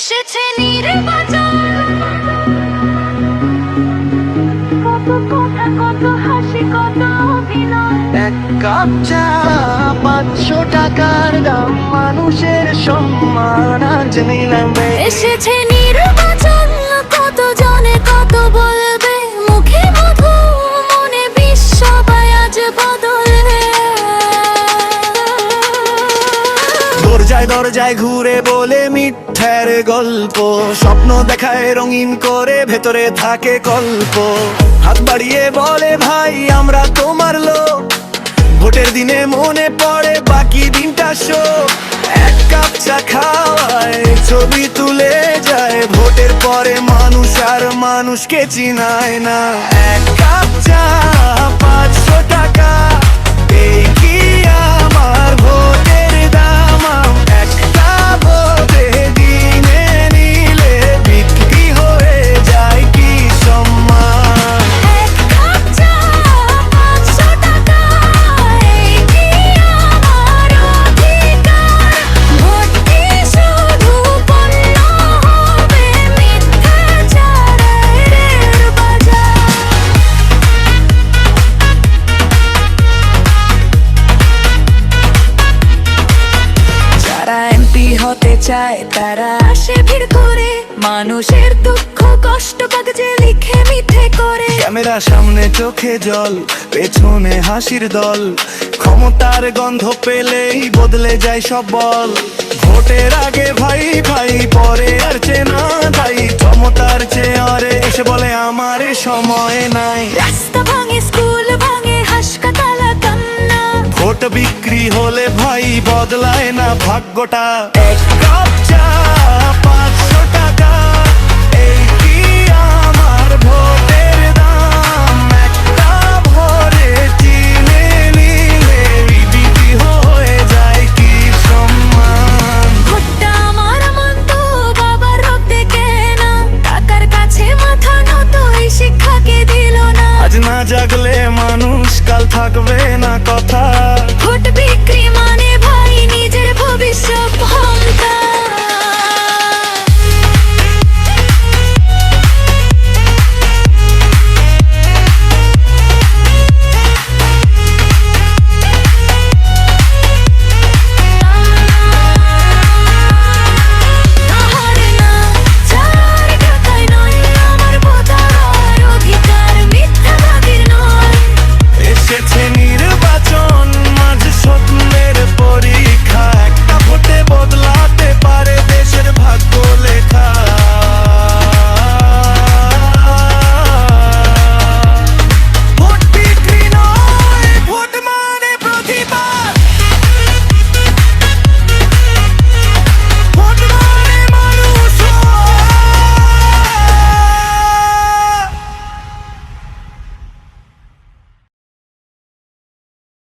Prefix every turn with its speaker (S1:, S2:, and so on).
S1: এসেছে নির্বাচন, কত কথা কত হাসি কত অভিনয়।
S2: এক কাপ চা 500 টাকার দাম, মানুষের সম্মান আজ নিলামে।
S1: এসেছে নির্বাচন, কত জনে কত বলবে, মুখে মধু মনে বিষ, সবাই আজ বদলবে।
S2: দরজায় দরজায় ঘুরে বলে মিথ্যার গল্প, স্বপ্ন দেখায় রঙিন করে, ভেতরে থাকে কল্প। হাত বাড়িয়ে বলে ভাই আমরা তোমার লোক, ভোটের দিনে মনে পড়ে বাকি দিনটা শোক। এক কাপ চা খাওয়ায় ছবি তুলে যায়, ভোটের পরে মানুষ আর মানুষকে চিনায় না। এক কাপ চা 500 টাকা, এই কি আমার ভোটের দাম? একটা ভোটে দিনে নিলে বিক্রি হয়ে যায় কি সম্মান।
S1: এক কাপ চা 500 টাকা, এই কি আমার অধিকার? ভোট কি শুধু পণ্য হবে, মিথ্যাচারের বাজার। যারা এমপি হতে চায় তারা আসে ভিড় করে, মানুষের দুঃখ কষ্ট কাগজে লিখে মিঠে করে।
S2: ক্যামেরা সামনে চোখে জল, পেছনে হাসির দল, ক্ষমতার গন্ধ পেলেই বদলে যায় সব বল। ভোটের আগে ভাই ভাই, পরে আর চেনা তাই, ক্ষমতার চেয়ারে এসে বলে আমার সময় নাই।
S1: রাস্তা ভাঙে, স্কুল ভাঙে, হাসপাতাল কান্না।
S2: ভোট বিক্রি হলে ভাই বদলায় না ভাগ্যটা। এক কাপ চা 500 টাকা, এই কি আমার ভোটের দাম? একটা ভোরে চিনে নিলে বিক্রি হয়ে যায় কি সম্মান।
S1: ভোটটা আমার মন্ত বাবার রক্তে কেনা, টাকার কাছে মাথা নত এই শিক্ষাকে দিল না।
S2: আজ না জাগলে মানুষ কাল থাকবে না কথা